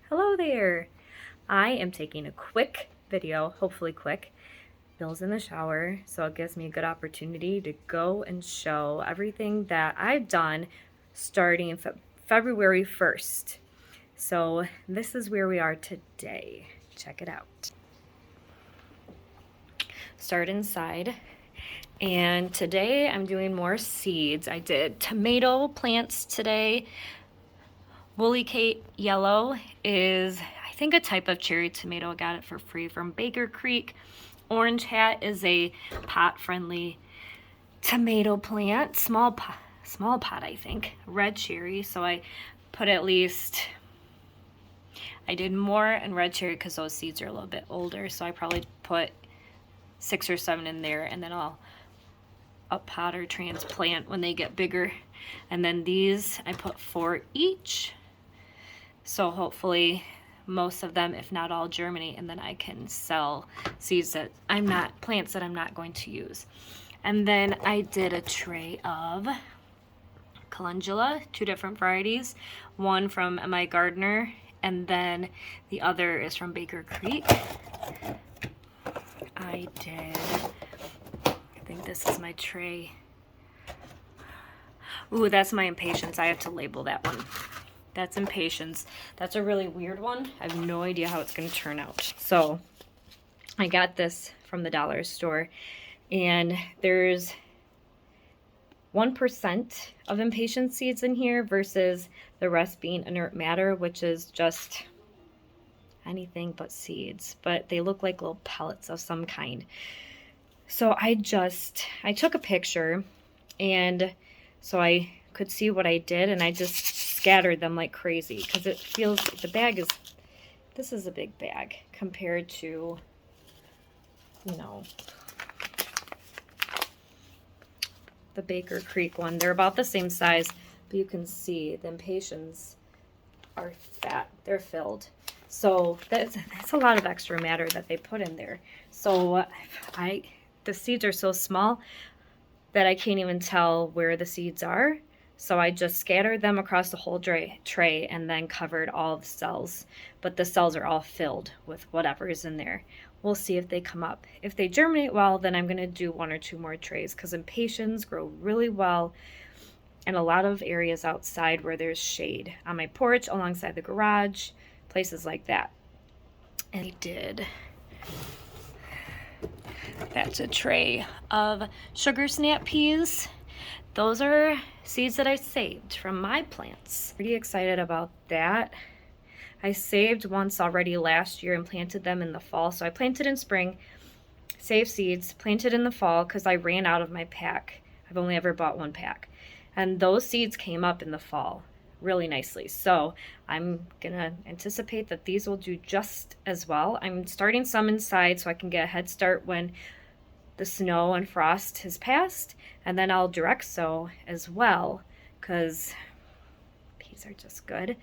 Hello there! I am taking a quick video, hopefully quick. Bill's in the shower, so it gives me a good opportunity to go and show everything that I've done starting February 1st. So this is where we are today. Check it out. Start inside. And today I'm doing more seeds. I did tomato plants today. Woolly Kate Yellow is, I think, a type of cherry tomato. I got it for free from Baker Creek. Orange Hat is a pot-friendly tomato plant. Small pot, I think. Red cherry, so I put at least, I did more in red cherry because those seeds are a little bit older, so I probably put 6 or 7 in there, and then I'll pot or transplant when they get bigger. And then these, I put 4 each. So hopefully most of them, if not all, germinate, and then I can sell seeds that plants that I'm not going to use. And then I did a tray of calendula, 2 different varieties, one from M.I. Gardner, and then the other is from Baker Creek. I think this is my tray. Ooh, that's my impatiens. I have to label that one. That's impatiens. That's a really weird one. I have no idea how it's going to turn out. So I got this from the dollar store, and there's 1% of impatiens seeds in here versus the rest being inert matter, which is just anything but seeds, but they look like little pellets of some kind. So I took a picture, and so I could see what I did, and I just scattered them like crazy because it feels, this is a big bag compared to, the Baker Creek one. They're about the same size, but you can see the impatiens are fat. They're filled. So that's a lot of extra matter that they put in there. So the seeds are so small that I can't even tell where the seeds are. So I just scattered them across the whole tray and then covered all of the cells. But the cells are all filled with whatever is in there. We'll see if they come up. If they germinate well, then I'm going to do 1 or 2 more trays because impatiens grow really well in a lot of areas outside where there's shade. On my porch, alongside the garage, places like that. And that's a tray of sugar snap peas. Those are seeds that I saved from my plants. Pretty excited about that. I saved once already last year and planted them in the fall. So I planted in spring, saved seeds, planted in the fall because I ran out of my pack. I've only ever bought 1 pack. And those seeds came up in the fall really nicely. So I'm gonna anticipate that these will do just as well. I'm starting some inside so I can get a head start when the snow and frost has passed, and then I'll direct sow as well because peas are just good.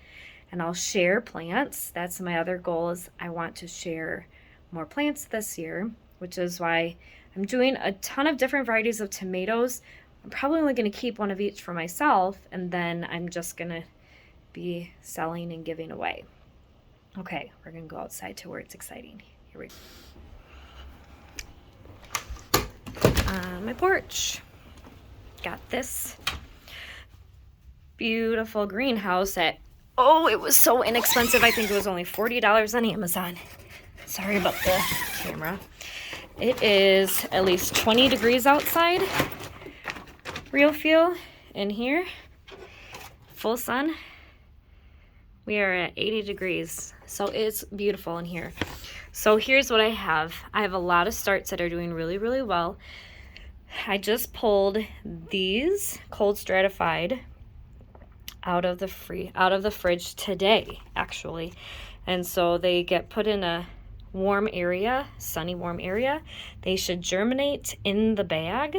And I'll share plants. That's my other goal, is I want to share more plants this year, which is why I'm doing a ton of different varieties of tomatoes. I'm probably only going to keep 1 of each for myself, and then I'm just going to be selling and giving away. Okay, we're going to go outside to where it's exciting. Here we go. On my porch, got this beautiful greenhouse at, it was so inexpensive. I think it was only $40 on Amazon. Sorry about the camera. It is at least 20 degrees outside. Real feel in here, full sun. We are at 80 degrees, so it's beautiful in here. So here's what I have. I have a lot of starts that are doing really, really well. I just pulled these cold stratified out of the fridge today, actually. And so they get put in a warm area, sunny warm area. They should germinate in the bag.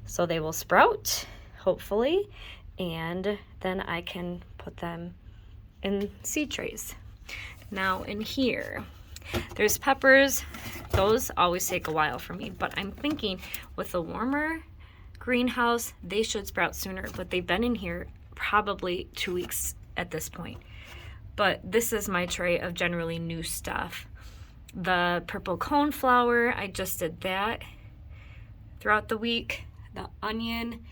So they will sprout, hopefully, and then I can put them in seed trays. Now in here, there's peppers. Those always take a while for me, but I'm thinking with a warmer greenhouse, they should sprout sooner, but they've been in here probably 2 weeks at this point. but this is my tray of generally new stuff. The purple coneflower, I just did that throughout the week. The onion,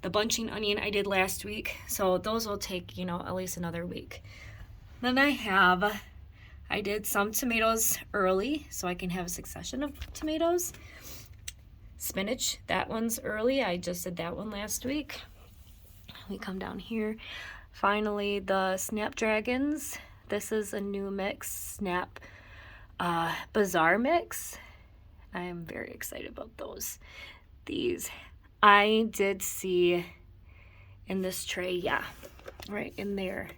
the bunching onion I did last week. So those will take, you know, at least another week. Then I did some tomatoes early so I can have a succession of tomatoes. Spinach, that one's early. I just did that one last week. We come down here. Finally, the Snapdragons. This is a new mix, Snap Bazaar mix. I am very excited about those. These I did see in this tray, yeah, right in there.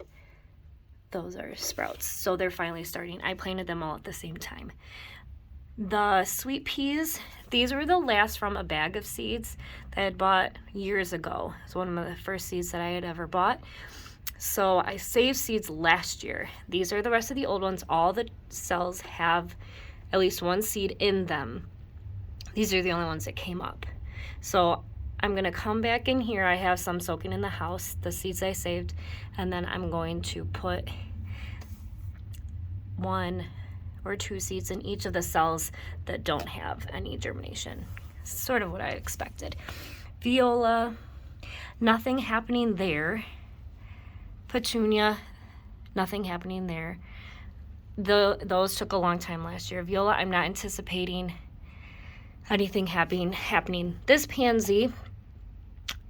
Those are sprouts, so they're finally starting. I planted them all at the same time. The sweet peas, these were the last from a bag of seeds that I had bought years ago. It's one of the first seeds that I had ever bought. So I saved seeds last year. These are the rest of the old ones. All the cells have at least one seed in them. These are the only ones that came up. So I'm gonna come back in here. I have some soaking in the house, the seeds I saved, and then I'm going to put 1 or 2 seeds in each of the cells that don't have any germination. Sort of what I expected. Viola, nothing happening there. Petunia, nothing happening there. Those took a long time last year. Viola, I'm not anticipating anything happening. This pansy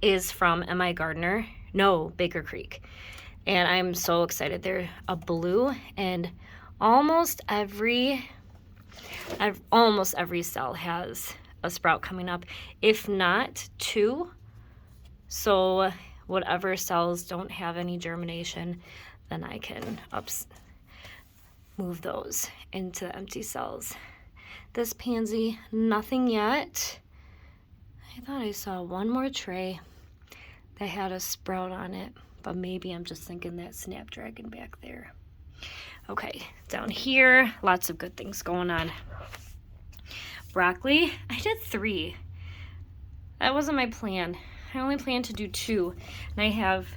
is from M.I. Gardner. No, Baker Creek. And I'm so excited. They're a blue, and almost every cell has a sprout coming up, if not 2. So whatever cells don't have any germination, then I can move those into empty cells. This pansy, nothing yet. I thought I saw one more tray that had a sprout on it, but maybe I'm just thinking that Snapdragon back there. Okay, down here, lots of good things going on. Broccoli, I did 3. That wasn't my plan. I only planned to do 2, and I have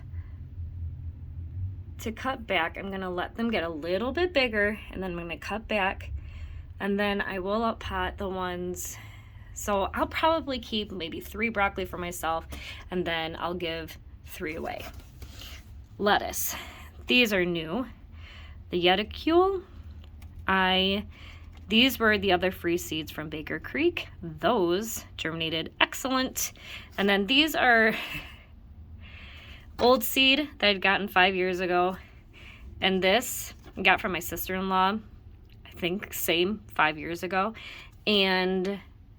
to cut back. I'm gonna let them get a little bit bigger, and then I'm gonna cut back, and then I will up pot the ones. So I'll probably keep maybe 3 broccoli for myself, and then I'll give 3 away. Lettuce, these are new. The Yeticule, these were the other free seeds from Baker Creek. Those germinated excellent. And then these are old seed that I'd gotten 5 years ago. And this I got from my sister-in-law, I think same 5 years ago. And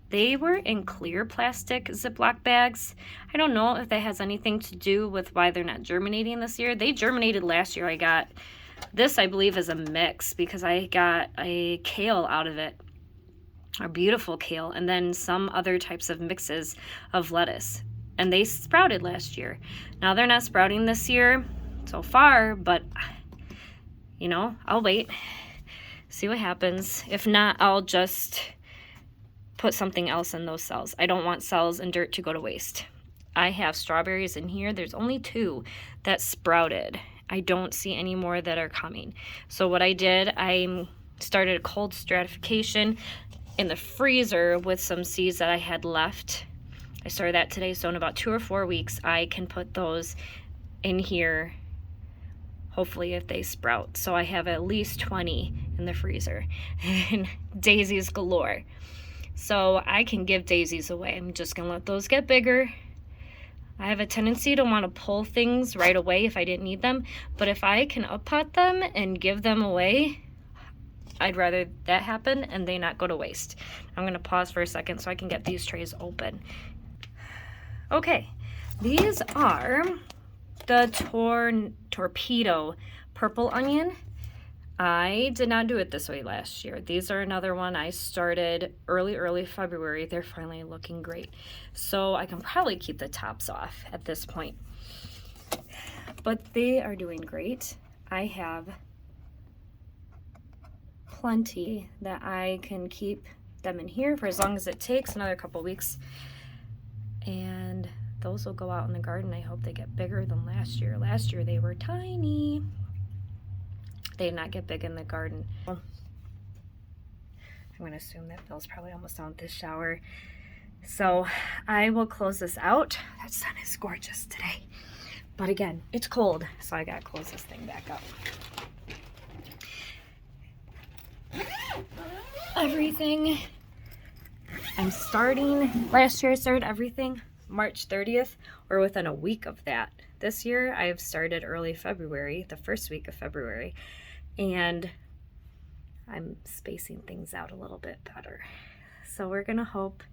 they were in clear plastic Ziploc bags. I don't know if that has anything to do with why they're not germinating this year. They germinated last year. I got this, I believe, is a mix because I got a kale out of it, a beautiful kale, and then some other types of mixes of lettuce. And they sprouted last year. Now they're not sprouting this year so far, but you know, I'll wait, see what happens. If not, I'll just put something else in those cells. I don't want cells and dirt to go to waste. I have strawberries in here. There's only 2 that sprouted. I don't see any more that are coming. So what I did, I started a cold stratification in the freezer with some seeds that I had left. I started that today, so in about 2 or 4 weeks, I can put those in here, hopefully if they sprout. So I have at least 20 in the freezer, and daisies galore. So I can give daisies away. I'm just gonna let those get bigger. I have a tendency to want to pull things right away if I didn't need them, but if I can up pot them and give them away, I'd rather that happen and they not go to waste. I'm gonna pause for a second so I can get these trays open. Okay, these are the torpedo purple onion. I did not do it this way last year. These are another one I started early February. They're finally looking great. So I can probably keep the tops off at this point. But they are doing great. I have plenty that I can keep them in here for as long as it takes, another couple weeks. And those will go out in the garden. I hope they get bigger than last year. Last year they were tiny. they not get big in the garden. I'm going to assume that Bill's probably almost done with this shower. So I will close this out. That sun is gorgeous today. But again, it's cold, so I gotta close this thing back up. Everything, I'm starting, last year I started everything March 30th, or within a week of that. This year I've started early February, the first week of February, and I'm spacing things out a little bit better. So we're gonna hope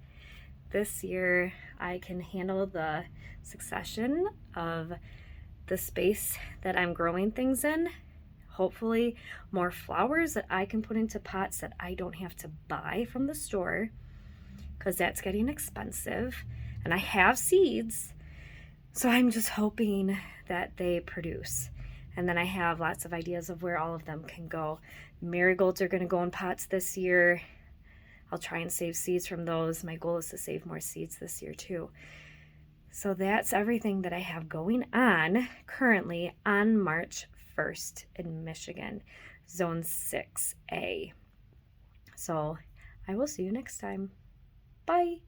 this year I can handle the succession of the space that I'm growing things in. Hopefully more flowers that I can put into pots that I don't have to buy from the store, because that's getting expensive. And I have seeds, so I'm just hoping that they produce. And then I have lots of ideas of where all of them can go. Marigolds are going to go in pots this year. I'll try and save seeds from those. My goal is to save more seeds this year too. So that's everything that I have going on currently on March 1st in Michigan, Zone 6A. So I will see you next time. Bye.